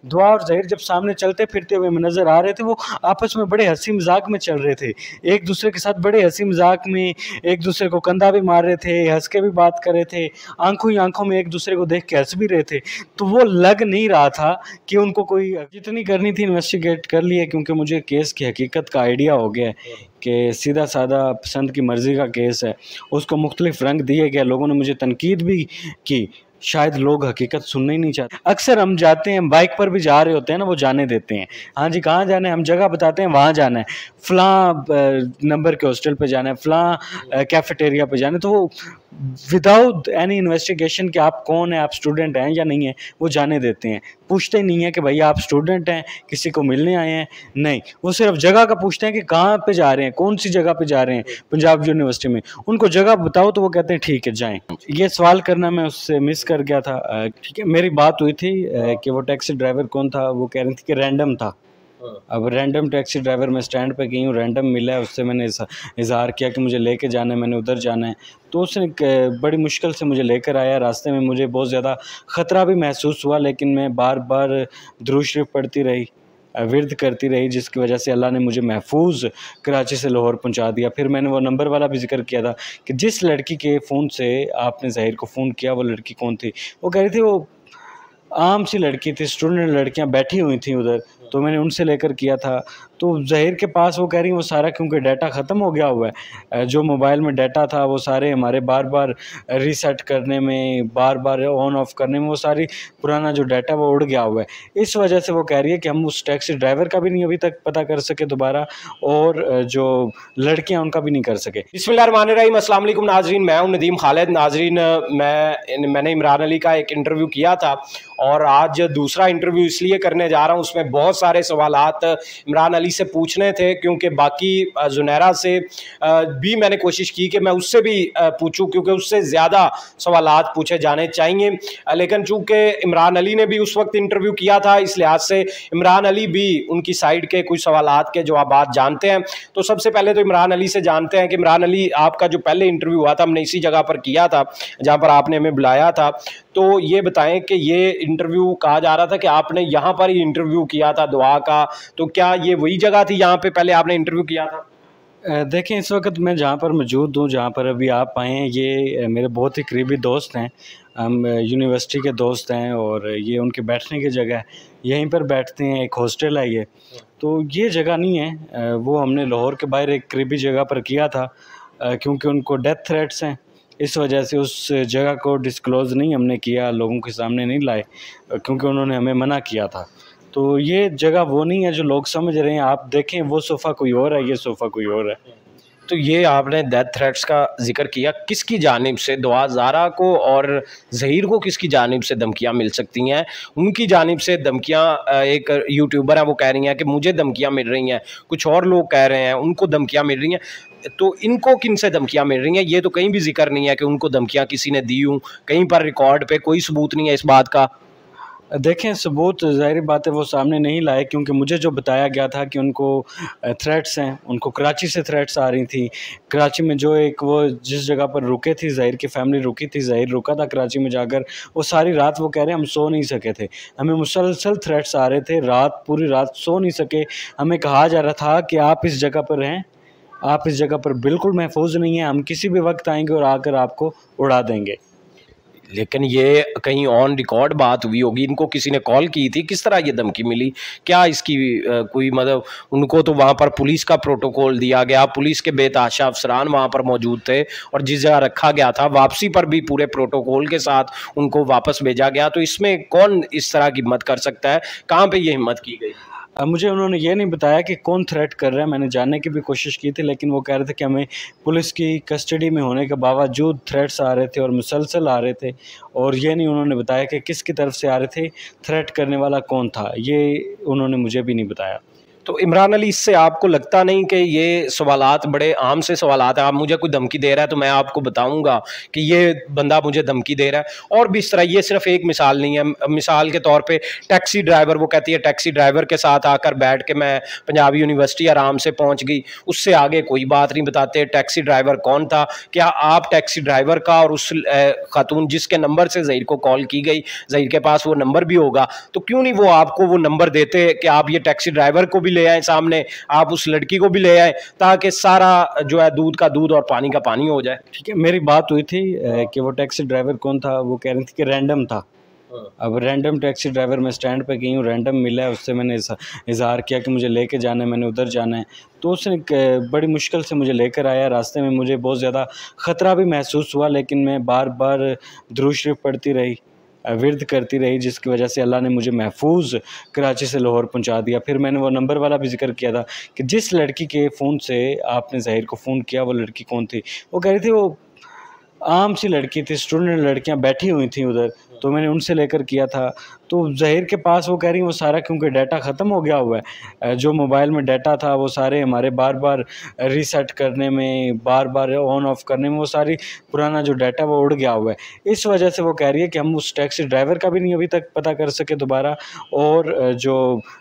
दुआ और ज़हीर जब सामने चलते फिरते हुए नज़र आ रहे थे, वो आपस में बड़े हँसी मज़ाक में चल रहे थे। एक दूसरे के साथ बड़े हँसी मज़ाक में एक दूसरे को कंधा भी मार रहे थे, हँस के भी बात कर रहे थे, आँखों ही आँखों में एक दूसरे को देख के हँस भी रहे थे। तो वो लग नहीं रहा था कि उनको कोई जितनी करनी थी इन्वेस्टिगेट कर ली है, क्योंकि मुझे केस की हकीकत का आइडिया हो गया है कि सीधा साधा पसंद की मर्ज़ी का केस है। उसको मुख्तलिफ रंग दिए गए, लोगों ने मुझे तनकीद भी की, शायद लोग हकीकत सुनना ही नहीं चाहते। अक्सर हम जाते हैं, बाइक पर भी जा रहे होते हैं ना, वो जाने देते हैं, हाँ जी कहाँ जाना है, हम जगह बताते हैं वहाँ जाना है, फ़लाँ नंबर के हॉस्टल पे जाना है, फ़लाँ कैफ़ेटेरिया पे जाना है, तो वो विदाउट एनी इन्वेस्टिगेशन कि आप कौन हैं, आप स्टूडेंट हैं या नहीं हैं, वो जाने देते हैं। पूछते ही नहीं है कि भैया आप स्टूडेंट हैं, किसी को मिलने आए हैं, नहीं, वो सिर्फ जगह का पूछते हैं कि कहाँ पे जा रहे हैं, कौन सी जगह पे जा रहे हैं, पंजाब यूनिवर्सिटी में। उनको जगह बताओ तो वो कहते हैं ठीक है जाएं। ये सवाल करना मैं उससे मिस कर गया था। ठीक है, मेरी बात हुई थी कि वो टैक्सी ड्राइवर कौन था, वो कह रही थी कि रैंडम था। अब रैंडम टैक्सी ड्राइवर मैं स्टैंड पे गई हूँ, रैंडम मिला है, उससे मैंने इज़हार किया कि मुझे लेके जाना है, मैंने उधर जाना है, तो उसने बड़ी मुश्किल से मुझे लेकर आया। रास्ते में मुझे बहुत ज़्यादा ख़तरा भी महसूस हुआ, लेकिन मैं बार बार दुरूद शरीफ पढ़ती रही, विर्द करती रही, जिसकी वजह से अल्लाह ने मुझे महफूज कराची से लाहौर पहुंचा दिया। फिर मैंने वो नंबर वाला भी जिक्र किया था कि जिस लड़की के फ़ोन से आपने ज़हीर को फ़ोन किया, वो लड़की कौन थी। वो कह रही थी वो आम सी लड़की थी, स्टूडेंट लड़कियां बैठी हुई थी उधर, तो मैंने उनसे लेकर किया था। तो ज़हीर के पास वो कह रही हैं वो सारा, क्योंकि डाटा ख़त्म हो गया हुआ है, जो मोबाइल में डाटा था वो सारे हमारे बार बार रीसेट करने में, बार बार ऑन ऑफ करने में, वो सारी पुराना जो डाटा वो उड़ गया हुआ है। इस वजह से वो कह रही है कि हम उस टैक्सी ड्राइवर का भी नहीं अभी तक पता कर सके दोबारा, और जो लड़कियां उनका भी नहीं कर सके। बिस्मिल्लाहिर्रहमानिर्रहीम, अस्सलाम वालेकुम नाजरीन, मैं हूं नदीम खालिद। नाजरीन, मैंने इमरान अली का एक इंटरव्यू किया था और आज दूसरा इंटरव्यू इसलिए करने जा रहा हूं, उसमें बहुत सारे सवालात इमरान अली से पूछने थे, क्योंकि बाकी जुनैरा से भी मैंने कोशिश की कि मैं उससे भी पूछूं, क्योंकि उससे ज़्यादा सवालात पूछे जाने चाहिए। लेकिन चूँकि इमरान अली ने भी उस वक्त इंटरव्यू किया था, इस लिहाज से इमरान अली भी उनकी साइड के कुछ सवालात के जवाबात जानते हैं। तो सबसे पहले तो इमरान अली से जानते हैं कि इमरान अली, आपका जो पहले इंटरव्यू हुआ था हमने इसी जगह पर किया था जहाँ पर आपने हमें बुलाया था, तो ये बताएं कि ये इंटरव्यू कहा जा रहा था कि आपने यहाँ पर ही इंटरव्यू किया था दुआ का, तो क्या ये वही जगह थी जहाँ पे पहले आपने इंटरव्यू किया था? देखें, इस वक्त मैं जहाँ पर मौजूद हूँ, जहाँ पर अभी आप आए हैं, ये मेरे बहुत ही करीबी दोस्त हैं, हम यूनिवर्सिटी के दोस्त हैं, और ये उनके बैठने की जगह है, यहीं पर बैठते हैं, एक हॉस्टल है ये। तो ये जगह नहीं है, वो हमने लाहौर के बाहर एक करीबी जगह पर किया था, क्योंकि उनको डेथ थ्रेट्स हैं, इस वजह से उस जगह को डिस्क्लोज़ नहीं हमने किया, लोगों के सामने नहीं लाए, क्योंकि उन्होंने हमें मना किया था। तो ये जगह वो नहीं है जो लोग समझ रहे हैं। आप देखें, वो सोफ़ा कोई और है, ये सोफ़ा कोई और है। तो ये आपने डेथ थ्रेट्स का जिक्र किया, किसकी जानिब से दुआ ज़ारा को और ज़हीर को किसकी जानिब से धमकियाँ मिल सकती हैं? उनकी जानिब से धमकियाँ, एक यूट्यूबर है वो कह रही हैं कि मुझे धमकियाँ मिल रही हैं, कुछ और लोग कह रहे हैं उनको धमकियाँ मिल रही हैं, तो इनको किन से धमकियाँ मिल रही हैं? ये तो कहीं भी जिक्र नहीं है कि उनको धमकियाँ किसी ने दी हूँ, कहीं पर रिकॉर्ड पे कोई सबूत नहीं है इस बात का। देखें, सबूत ज़ाहिर बात है वो सामने नहीं लाए, क्योंकि मुझे जो बताया गया था कि उनको थ्रेट्स हैं, उनको कराची से थ्रेट्स आ रही थी। कराची में जो एक वो जिस जगह पर रुके थे, ज़ाहिर की फैमिली रुकी थी, ज़ाहिर रुका था कराची में जाकर, वो सारी रात वो कह रहे हैं हम सो नहीं सके थे, हमें मुसलसल थ्रेट्स आ रहे थे, रात पूरी रात सो नहीं सके। हमें कहा जा रहा था कि आप इस जगह पर रहें, आप इस जगह पर बिल्कुल महफूज नहीं हैं, हम किसी भी वक्त आएंगे और आकर आपको उड़ा देंगे। लेकिन ये कहीं ऑन रिकॉर्ड बात हुई होगी, इनको किसी ने कॉल की थी, किस तरह ये धमकी मिली? क्या इसकी कोई मतलब, उनको तो वहाँ पर पुलिस का प्रोटोकॉल दिया गया, पुलिस के बेताशा अफसरान वहाँ पर मौजूद थे, और जिस जगह रखा गया था वापसी पर भी पूरे प्रोटोकॉल के साथ उनको वापस भेजा गया, तो इसमें कौन इस तरह की हिम्मत कर सकता है? कहाँ पर ये हिम्मत की गई? मुझे उन्होंने ये नहीं बताया कि कौन थ्रेट कर रहा है, मैंने जानने की भी कोशिश की थी, लेकिन वो कह रहे थे कि हमें पुलिस की कस्टडी में होने के बावजूद थ्रेट्स आ रहे थे और मुसलसल आ रहे थे, और ये नहीं उन्होंने बताया कि किसकी तरफ से आ रहे थे, थ्रेट करने वाला कौन था, ये उन्होंने मुझे भी नहीं बताया। तो इमरान अली, इससे आपको लगता नहीं कि ये सवालात बड़े आम से सवालात हैं? आप मुझे कोई धमकी दे रहा है तो मैं आपको बताऊंगा कि ये बंदा मुझे धमकी दे रहा है। और भी इस तरह, ये सिर्फ एक मिसाल नहीं है। मिसाल के तौर पे टैक्सी ड्राइवर, वो कहती है टैक्सी ड्राइवर के साथ आकर बैठ के मैं पंजाब यूनिवर्सिटी आराम से पहुंच गई, उससे आगे कोई बात नहीं बताते टैक्सी ड्राइवर कौन था। क्या आप टैक्सी ड्राइवर का और उस खातून जिसके नंबर से ज़हीर को कॉल की गई, ज़हीर के पास वो नंबर भी होगा, तो क्यों नहीं वो आपको वो नंबर देते कि आप ये टैक्सी ड्राइवर को भी ले आए सामने, आप उस लड़की को भी ले आए, ताकि सारा जो है दूध का दूध और पानी का पानी हो जाए। ठीक है, मेरी बात हुई थी कि वो टैक्सी ड्राइवर कौन था, वो कह रही थी कि रैंडम था। अब रैंडम टैक्सी ड्राइवर, मैं स्टैंड पे गई हूँ, रैंडम मिला है, उससे मैंने इजहार किया कि मुझे लेके जाना है, मैंने उधर जाना है, तो उसने बड़ी मुश्किल से मुझे लेकर आया। रास्ते में मुझे बहुत ज़्यादा ख़तरा भी महसूस हुआ, लेकिन मैं बार बार दुरूद शरीफ पढ़ती रही, विर्द करती रही, जिसकी वजह से अल्लाह ने मुझे महफूज कराची से लाहौर पहुंचा दिया। फिर मैंने वो नंबर वाला भी जिक्र किया था कि जिस लड़की के फ़ोन से आपने ज़हीर को फ़ोन किया, वो लड़की कौन थी। वो कह रही थी वो आम सी लड़की थी, स्टूडेंट लड़कियां बैठी हुई थी उधर, तो मैंने उनसे लेकर किया था। तो ज़हीर के पास वो कह रही हैं वो सारा, क्योंकि डाटा ख़त्म हो गया हुआ है, जो मोबाइल में डाटा था वो सारे हमारे बार बार रीसेट करने में, बार बार ऑन ऑफ करने में, वो सारी पुराना जो डाटा वो उड़ गया हुआ है। इस वजह से वो कह रही है कि हम उस टैक्सी ड्राइवर का भी नहीं अभी तक पता कर सके दोबारा, और जो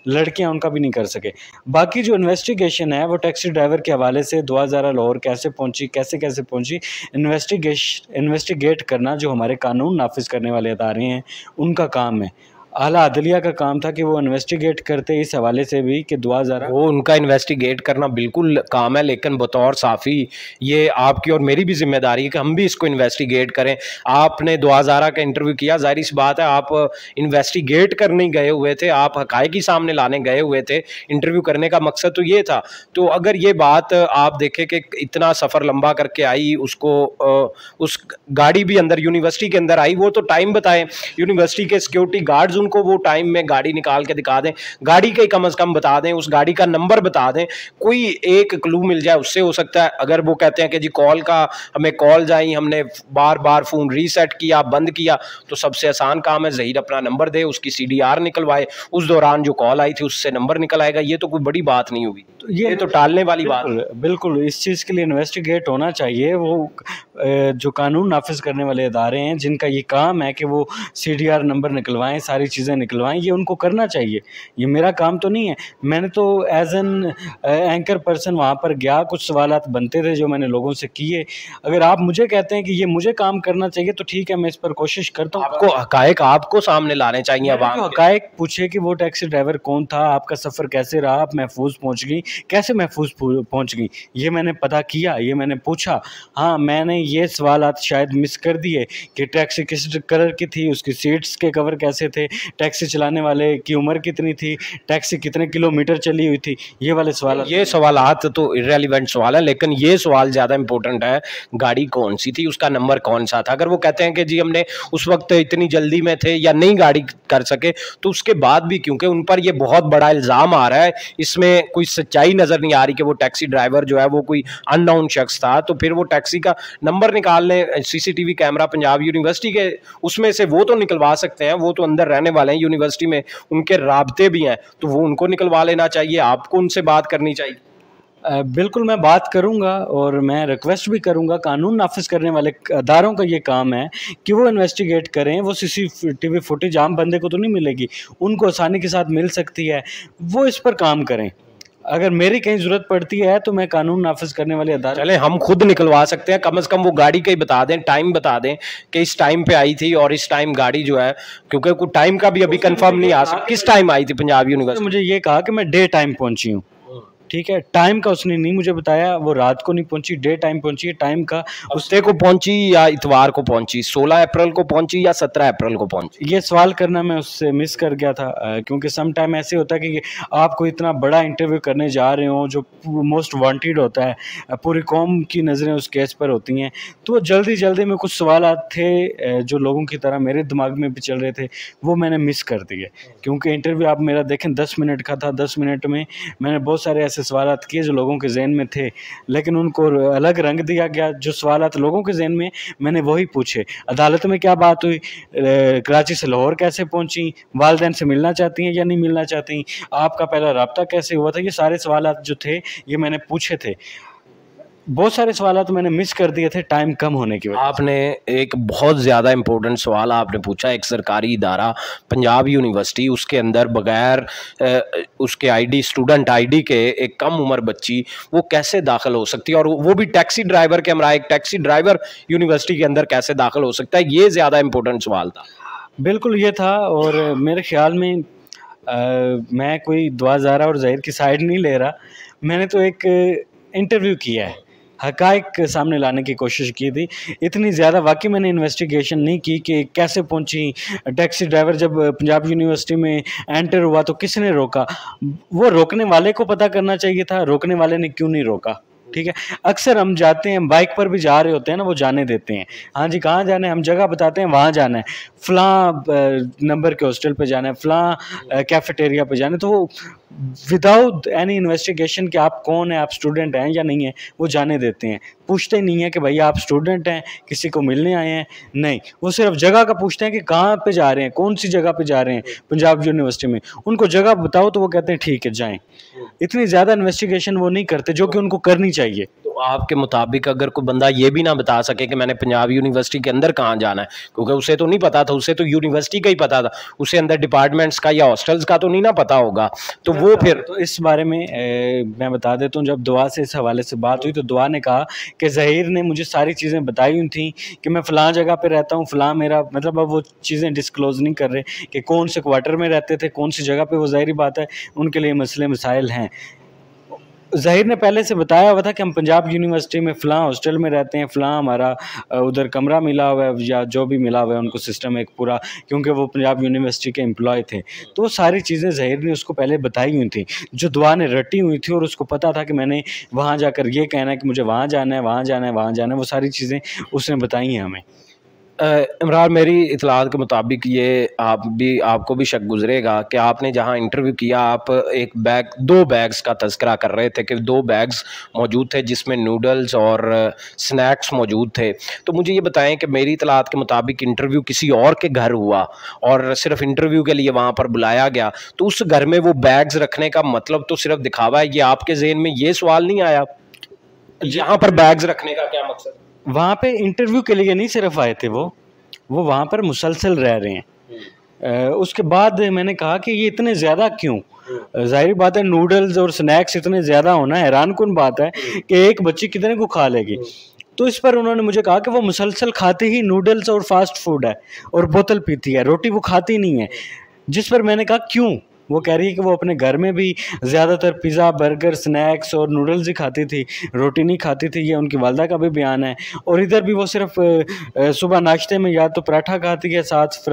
लड़कियां उनका भी नहीं कर सके। बाकी जो इन्वेस्टिगेशन है वो टैक्सी ड्राइवर के हवाले से, दुआ ज़रा लाहौर कैसे पहुंची, कैसे कैसे पहुंची, इन्वेस्टिगेट करना जो हमारे कानून नाफिज करने वाले अदारे हैं उनका काम है। आला अदलिया का काम था कि वो इन्वेस्टिगेट करते, इस हवाले से भी कि दुआ ज़रा, वो उनका इन्वेस्टिगेट करना बिल्कुल काम है, लेकिन बतौर साफ़ी ये आपकी और मेरी भी जिम्मेदारी है कि हम भी इसको इन्वेस्टिगेट करें। आपने दुआ ज़ारा का इंटरव्यू किया, ज़ाहिर सी बात है आप इन्वेस्टिगेट करने गए हुए थे, आप हक़ाइक़ ही सामने लाने गए हुए थे, इंटरव्यू करने का मकसद तो ये था। तो अगर ये बात आप देखें कि इतना सफ़र लंबा करके आई, उसको उस गाड़ी भी अंदर यूनिवर्सिटी के अंदर आई, वो तो टाइम बताएं, यूनिवर्सिटी के सिक्योरिटी गार्ड्स उनको वो टाइम में गाड़ी निकाल के दिखा दें, गाड़ी के कम अज़ कम बता दें, उस गाड़ी का नंबर बता दें, कोई एक क्लू मिल जाए, उससे हो सकता है। अगर वो कहते हैं कि जी कॉल का हमें कॉल्स आई, हमने बार बार फ़ोन रीसेट किया, बंद किया, तो सबसे आसान काम है ज़हीर अपना नंबर दे, उसकी CDR निकलवाए, उस दौरान जो कॉल आई थी उससे नंबर निकल आएगा। ये तो कोई बड़ी बात नहीं होगी, तो ये तो टालने वाली बात। बिल्कुल इस चीज़ के लिए इन्वेस्टिगेट होना चाहिए। वो जो कानून नाफिज करने वाले इदारे हैं, जिनका ये काम है कि वो CDR नंबर निकलवाएं, सारी चीज़ें निकलवाएं, ये उनको करना चाहिए। ये मेरा काम तो नहीं है। मैंने तो एज एन एंकर पर्सन वहाँ पर गया, कुछ सवालात बनते थे जो मैंने लोगों से किए। अगर आप मुझे कहते हैं कि ये मुझे काम करना चाहिए तो ठीक है, मैं इस पर कोशिश करता हूँ। आपको हक़ाइक़ आपको सामने लाने चाहिए। अब हक़ाइक़ पूछे कि वो टैक्सी ड्राइवर कौन था, आपका सफ़र कैसे रहा, आप महफूज पहुँच गई, कैसे महफूज पहुँच गई, ये मैंने पता किया, ये मैंने पूछा। हाँ, मैंने ये सवालात शायद मिस कर दिए कि टैक्सी किस कलर की थी, उसकी सीट्स के कवर कैसे थे, टैक्सी चलाने वाले की उम्र कितनी थी, टैक्सी कितने किलोमीटर चली हुई थी, ये वाले सवाल। ये सवालात तो इररेलेवेंट सवाल है, लेकिन ये सवाल ज़्यादा इंपॉर्टेंट है, गाड़ी कौन सी थी, उसका नंबर कौन सा था। अगर वो कहते हैं कि जी हमने उस वक्त इतनी जल्दी में थे या नहीं गाड़ी कर सके, तो उसके बाद भी क्योंकि उन पर ये बहुत बड़ा इल्ज़ाम आ रहा है, इसमें कोई सच्चाई नज़र नहीं आ रही कि वो टैक्सी ड्राइवर जो है वो कोई अननोन शख्स था, तो फिर वो टैक्सी का नंबर निकाल लें, CCTV कैमरा पंजाब यूनिवर्सिटी के उसमें से वो तो निकलवा सकते हैं, वो तो अंदर रहने वाले हैं यूनिवर्सिटी में, उनके राब्ते भी हैं, तो वो उनको निकलवा लेना चाहिए, आपको उनसे बात करनी चाहिए। बिल्कुल मैं बात करूंगा और मैं रिक्वेस्ट भी करूंगा। कानून नाफिज करने वाले अदारों का ये काम है कि वो इन्वेस्टिगेट करें। वो CCTV फुटेज आम बंदे को तो नहीं मिलेगी, उनको आसानी के साथ मिल सकती है, वो इस पर काम करें। अगर मेरी कहीं ज़रूरत पड़ती है तो मैं कानून नाफिज करने वाले अदारे, चले हम खुद निकलवा सकते हैं, कम से कम वो गाड़ी का ही बता दें, टाइम बता दें कि इस टाइम पे आई थी और इस टाइम गाड़ी जो है, क्योंकि कोई टाइम का भी अभी कंफर्म नहीं आ सकता, किस टाइम आई थी पंजाब यूनिवर्सिटी। मुझे ये कहा कि मैं डे टाइम पहुंची हूँ, ठीक है, टाइम का उसने नहीं मुझे बताया, वो रात को नहीं पहुंची, डे टाइम पहुंची है। टाइम का हफ्ते को पहुंची या इतवार को पहुंची, 16 अप्रैल को पहुंची या 17 अप्रैल को पहुंची, ये सवाल करना मैं उससे मिस कर गया था, क्योंकि सम टाइम ऐसे होता है कि आपको इतना बड़ा इंटरव्यू करने जा रहे हो जो मोस्ट वांटेड होता है, पूरी कौम की नज़रें उस केस पर होती हैं, तो जल्दी जल्दी में कुछ सवाल थे जो लोगों की तरह मेरे दिमाग में भी चल रहे थे, वो मैंने मिस कर दिए। क्योंकि इंटरव्यू आप मेरा देखें 10 मिनट का था, 10 मिनट में मैंने बहुत सारे ऐसे ऐसे सवालात किए जो लोगों के ज़हन में थे, लेकिन उनको अलग रंग दिया गया। जो सवालात लोगों के ज़हन में, मैंने वही पूछे। अदालत में क्या बात हुई, कराची से लाहौर कैसे पहुँची, वालिदैन से मिलना चाहती हैं या नहीं मिलना चाहती, आपका पहला राब्ता कैसे हुआ था, ये सारे सवालात जो थे ये मैंने पूछे थे। बहुत सारे सवालात मैंने मिस कर दिए थे टाइम कम होने की वजह। आपने एक बहुत ज़्यादा इम्पोर्टेंट सवाल आपने पूछा। एक सरकारी इदारा पंजाब यूनिवर्सिटी, उसके अंदर बगैर उसके आईडी, स्टूडेंट आईडी के एक कम उम्र बच्ची वो कैसे दाखिल हो सकती है, और वो भी टैक्सी ड्राइवर के हमरा, एक टैक्सी ड्राइवर यूनिवर्सिटी के अंदर कैसे दाखिल हो सकता है, ये ज़्यादा इम्पोर्टेंट सवाल था। बिल्कुल ये था, और मेरे ख्याल में मैं कोई दुआ ज़ारा और ज़हीर की साइड नहीं ले रहा। मैंने तो एक इंटरव्यू किया है, हक़ाइक़ सामने लाने की कोशिश की थी। इतनी ज़्यादा वाक़ई मैंने इन्वेस्टिगेशन नहीं की कि कैसे पहुंची, टैक्सी ड्राइवर जब पंजाब यूनिवर्सिटी में एंटर हुआ तो किसने रोका। वो रोकने वाले को पता करना चाहिए था, रोकने वाले ने क्यों नहीं रोका। ठीक है, अक्सर हम जाते हैं, बाइक पर भी जा रहे होते हैं ना, वो जाने देते हैं, हाँ जी कहाँ जाना है, हम जगह बताते हैं वहाँ जाना है, फ़लाँ नंबर के हॉस्टल पे जाना है, फ़लाँ कैफेटेरिया पे जाना है, तो वो विदाउट एनी इन्वेस्टिगेशन कि आप कौन है, आप स्टूडेंट हैं या नहीं है, वो जाने देते हैं। पूछते नहीं है कि भैया आप स्टूडेंट हैं, किसी को मिलने आए हैं, नहीं, वो सिर्फ जगह का पूछते हैं कि कहाँ पे जा रहे हैं, कौन सी जगह पे जा रहे हैं पंजाब यूनिवर्सिटी में। उनको जगह बताओ तो वो कहते हैं ठीक है जाएं। इतनी ज़्यादा इन्वेस्टिगेशन वो नहीं करते जो कि उनको करनी चाहिए। तो आपके मुताबिक अगर कोई बंदा ये भी ना बता सके कि मैंने पंजाब यूनिवर्सिटी के अंदर कहाँ जाना है, क्योंकि उसे तो नहीं पता था, उसे तो यूनिवर्सिटी का ही पता था, उसे अंदर डिपार्टमेंट्स का या हॉस्टल्स का तो नहीं ना पता होगा, तो वो फिर तो इस बारे में मैं बता देता हूँ। जब दुआ से इस हवाले से बात हुई तो दुआ ने कहा कि ज़हीर ने मुझे सारी चीज़ें बताई हुई थी कि मैं फ़लाँ जगह पे रहता हूँ, फ़लाँ मेरा मतलब, अब वो चीज़ें डिस्क्लोज़ नहीं कर रहे कि कौन से क्वार्टर में रहते थे, कौन सी जगह पे, वो ज़ाहिर बात है उनके लिए मसले मसाइल हैं। ज़हीर ने पहले से बताया हुआ था कि हम पंजाब यूनिवर्सिटी में फ़लाँ हॉस्टल में रहते हैं, फ़लाँ हमारा उधर कमरा मिला हुआ है या जो भी मिला हुआ है उनको सिस्टम एक पूरा, क्योंकि वो पंजाब यूनिवर्सिटी के एम्प्लॉय थे। तो वो सारी चीज़ें ज़हीर ने उसको पहले बताई हुई थी, जो दुआ ने रटी हुई थी, और उसको पता था कि मैंने वहाँ जाकर ये कहना है कि मुझे वहाँ जाना है, वहाँ जाना है, वहाँ जाना है, वो सारी चीज़ें उसने बताई हैं हमें। इमरान, मेरी इतलात के मुताबिक ये आपको भी शक गुजरेगा कि आपने जहाँ इंटरव्यू किया, आप एक बैग, 2 बैग्स का तज़किरा कर रहे थे कि 2 बैग्स मौजूद थे जिसमें नूडल्स और स्नैक्स मौजूद थे। तो मुझे ये बताएं कि मेरी इतलात के मुताबिक इंटरव्यू किसी और के घर हुआ और सिर्फ इंटरव्यू के लिए वहाँ पर बुलाया गया, तो उस घर में वो बैग्स रखने का मतलब तो सिर्फ दिखावा है। ये आपके जहन में ये सवाल नहीं आया, यहाँ पर बैग्स रखने का क्या मकसद? वहाँ पे इंटरव्यू के लिए नहीं सिर्फ आए थे वो वहाँ पर मुसलसल रह रहे हैं। उसके बाद मैंने कहा कि ये इतने ज़्यादा क्यों? ज़ाहिर बात है नूडल्स और स्नैक्स इतने ज़्यादा होना हैरान कुन बात है कि एक बच्ची कितने को खा लेगी। तो इस पर उन्होंने मुझे कहा कि वो मुसलसल खाती ही नूडल्स और फास्ट फूड है और बोतल पीती है, रोटी वो खाती नहीं है। जिस पर मैंने कहा क्यों? वो कह रही है कि वो अपने घर में भी ज़्यादातर पिज़्ज़ा, बर्गर, स्नैक्स और नूडल्स ही खाती थी, रोटी नहीं खाती थी, ये उनकी वालदा का भी बयान है। और इधर भी वो सिर्फ सुबह नाश्ते में या तो पराठा खाती है, साथ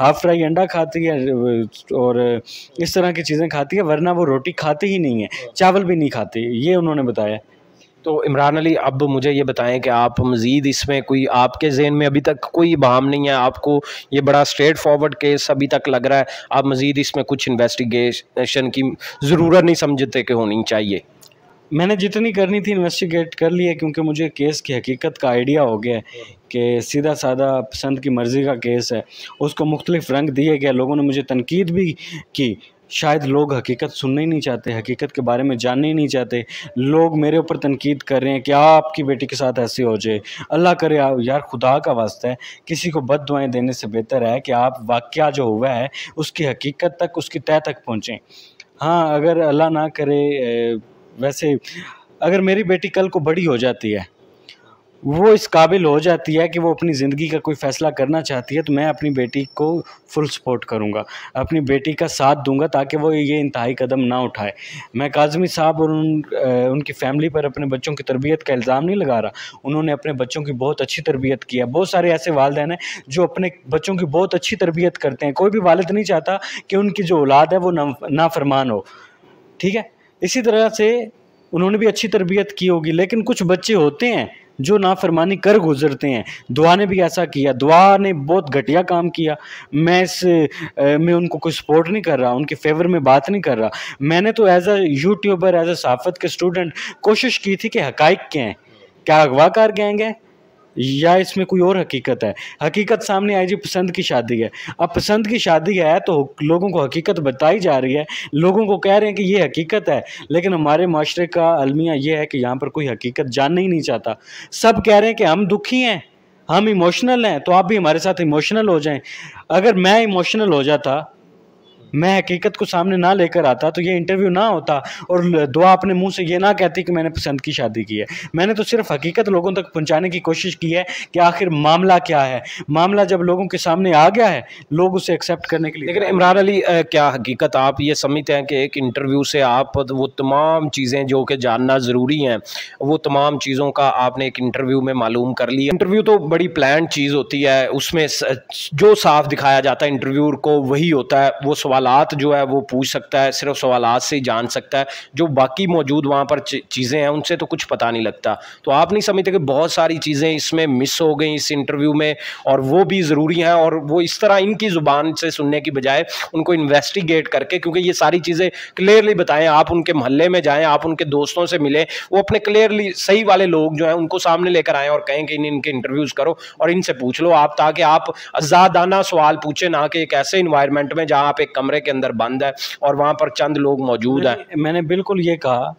हाफ़ फ्राई अंडा खाती है और इस तरह की चीज़ें खाती है, वरना वो रोटी खाती ही नहीं है, चावल भी नहीं खाती, ये उन्होंने बताया। तो इमरान अली, अब मुझे ये बताएं कि आप मज़ीद इसमें कोई आपके ज़हन में अभी तक कोई इबाहम नहीं है, आपको ये बड़ा स्ट्रेट फॉरवर्ड केस अभी तक लग रहा है, आप मज़ीद इसमें कुछ इन्वेस्टिगेशन की ज़रूरत नहीं समझते कि होनी चाहिए? मैंने जितनी करनी थी इन्वेस्टिगेट कर ली है, क्योंकि मुझे केस की हकीकत का आइडिया हो गया है कि सीधा साधा पसंद की मर्ज़ी का केस है। उसको मुख्तलिफ़ रंग दिए गए, लोगों ने मुझे तनकीद भी की। शायद लोग हकीकत सुनना ही नहीं चाहते, हकीकत के बारे में जानना ही नहीं चाहते। लोग मेरे ऊपर तनकीद कर रहे हैं कि आपकी बेटी के साथ ऐसे हो जाए। अल्लाह करे यार, खुदा का वास्ता है, किसी को बद्दुआएँ देने से बेहतर है कि आप वाक़या जो हुआ है उसकी हकीकत तक, उसकी तह तक पहुँचें। हाँ, अगर अल्लाह ना करे, वैसे अगर मेरी बेटी कल को बड़ी हो जाती है, वो इस काबिल हो जाती है कि वो अपनी ज़िंदगी का कोई फ़ैसला करना चाहती है, तो मैं अपनी बेटी को फुल सपोर्ट करूँगा, अपनी बेटी का साथ दूँगा ताकि वो ये इंतहाई कदम ना उठाए। मैं काज़मी साहब और उनकी फ़ैमिली पर अपने बच्चों की तरबियत का इल्ज़ाम नहीं लगा रहा। उन्होंने अपने बच्चों की बहुत अच्छी तरबियत की है। बहुत सारे ऐसे वालिदैन हैं जो अपने बच्चों की बहुत अच्छी तरबियत करते हैं। कोई भी वालिद नहीं चाहता कि उनकी जो औलाद है वो नाफ़रमान हो, ठीक है? इसी तरह से उन्होंने भी अच्छी तरबियत की होगी, लेकिन कुछ बच्चे होते हैं जो नाफरमानी कर गुजरते हैं। दुआ ने भी ऐसा किया, दुआ ने बहुत घटिया काम किया। मैं उनको कोई सपोर्ट नहीं कर रहा, उनके फेवर में बात नहीं कर रहा। मैंने तो as a YouTuber, as a सहाफ़त के स्टूडेंट कोशिश की थी कि हकाइक क्या हैं, क्या अगवाकार गैंग है या इसमें कोई और हकीकत है। हकीकत सामने आई जी, पसंद की शादी है। अब पसंद की शादी है तो लोगों को हकीकत बताई जा रही है, लोगों को कह रहे हैं कि ये हकीकत है, लेकिन हमारे माशरे का अलमिया ये है कि यहाँ पर कोई हकीकत जानना ही नहीं चाहता। सब कह रहे हैं कि हम दुखी हैं, हम इमोशनल हैं, तो आप भी हमारे साथ इमोशनल हो जाएं। अगर मैं इमोशनल हो जाता, मैं हकीकत को सामने ना लेकर आता, तो ये इंटरव्यू ना होता और दुआ अपने मुंह से ये ना कहती कि मैंने पसंद की शादी की है। मैंने तो सिर्फ हकीकत लोगों तक पहुंचाने की कोशिश की है कि आखिर मामला क्या है। मामला जब लोगों के सामने आ गया है, लोग उसे एक्सेप्ट करने के लिए। लेकिन इमरान अली, क्या हकीकत आप ये समझते हैं कि एक इंटरव्यू से आप वो तमाम चीज़ें जो कि जानना ज़रूरी हैं, वो तमाम चीज़ों का आपने एक इंटरव्यू में मालूम कर लिया? इंटरव्यू तो बड़ी प्लान चीज़ होती है, उसमें जो साफ दिखाया जाता है इंटरव्यूअर को वही होता है। वो सवालात जो है वो पूछ सकता है, सिर्फ सवालात से ही जान सकता है। जो बाकी मौजूद वहाँ पर चीज़ें हैं उनसे तो कुछ पता नहीं लगता। तो आप नहीं समझते कि बहुत सारी चीज़ें इसमें मिस हो गई इस इंटरव्यू में, और वो भी ज़रूरी हैं, और वो इस तरह इनकी ज़ुबान से सुनने की बजाय उनको इन्वेस्टिगेट करके, क्योंकि ये सारी चीज़ें क्लियरली बताएं, आप उनके मोहल्ले में जाएं, आप उनके दोस्तों से मिलें, वो अपने क्लियरली सही वाले लोग जो हैं उनको सामने लेकर आएँ और कहें कि इनके इंटरव्यूज़ करो और इनसे पूछ लो आप, ताकि आप आज़ादाना सवाल पूछें, ना कि एक ऐसे इन्वायरमेंट में जहाँ आप एक कमरे के अंदर बंद है और वहाँ पर चंद लोग मौजूद हैं। मैंने बिल्कुल ये कहा,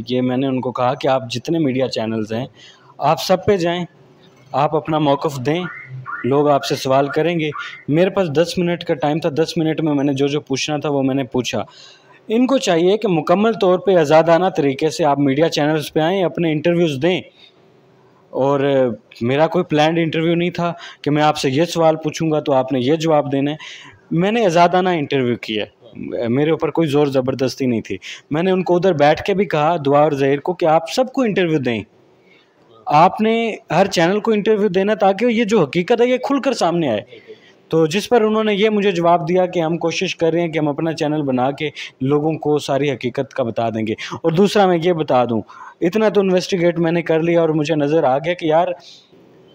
ये मैंने उनको कहा कि आप जितने मीडिया चैनल्स हैं आप सब पे जाएं, आप अपना मौक़िफ़ दें, लोग आपसे सवाल करेंगे। मेरे पास 10 मिनट का टाइम था, 10 मिनट में मैंने जो पूछना था वो मैंने पूछा। इनको चाहिए कि मुकम्मल तौर पे आज़ादाना तरीके से आप मीडिया चैनल्स पे आएँ, अपने इंटरव्यूज़ दें। और मेरा कोई प्लान्ड इंटरव्यू नहीं था कि मैं आपसे ये सवाल पूछूंगा तो आपने ये जवाब देना है। मैंने आज़ादाना इंटरव्यू किया, मेरे ऊपर कोई ज़ोर ज़बरदस्ती नहीं थी। मैंने उनको उधर बैठ के भी कहा, दुआ और ज़हीर को, कि आप सबको इंटरव्यू दें, आपने हर चैनल को इंटरव्यू देना ताकि ये जो हकीकत है ये खुलकर सामने आए। तो जिस पर उन्होंने ये मुझे जवाब दिया कि हम कोशिश कर रहे हैं कि हम अपना चैनल बना के लोगों को सारी हकीकत का बता देंगे। और दूसरा मैं ये बता दूं, इतना तो इन्वेस्टिगेट मैंने कर लिया और मुझे नज़र आ गया कि यार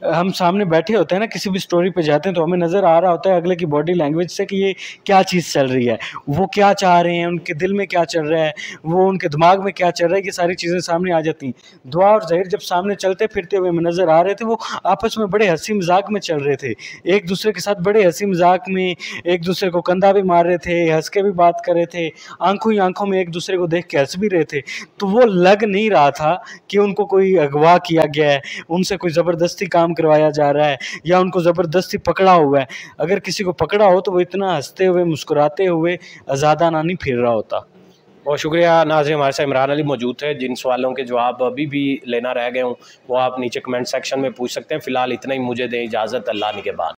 हम सामने बैठे होते हैं ना, किसी भी स्टोरी पे जाते हैं तो हमें नज़र आ रहा होता है अगले की बॉडी लैंग्वेज से कि ये क्या चीज़ चल रही है, वो क्या चाह रहे हैं, उनके दिल में क्या चल रहा है, वो उनके दिमाग में क्या चल रहा है, ये सारी चीज़ें सामने आ जाती हैं। दुआ और ज़हीर जब सामने चलते फिरते हुए नज़र आ रहे थे, वो आपस में बड़े हंसी मजाक में चल रहे थे, एक दूसरे के साथ बड़े हंसी मजाक में एक दूसरे को कंधा भी मार रहे थे, हंस के भी बात कर रहे थे, आंखों ही आंखों में एक दूसरे को देख के हंस भी रहे थे। तो वो लग नहीं रहा था कि उनको कोई अगवा किया गया है, उनसे कोई ज़बरदस्ती काम करवाया जा रहा है या उनको ज़बरदस्ती पकड़ा हुआ है। अगर किसी को पकड़ा हो तो वो इतना हंसते हुए मुस्कुराते हुए आज़ादाना नहीं फिर रहा होता। बहुत शुक्रिया नाज़रीन, हमारे साथ इमरान अली मौजूद थे। जिन सवालों के जवाब अभी भी लेना रह गए हों वो आप नीचे कमेंट सेक्शन में पूछ सकते हैं। फ़िलहाल इतना ही, मुझे दें इजाज़त, अल्लाह निगहबान।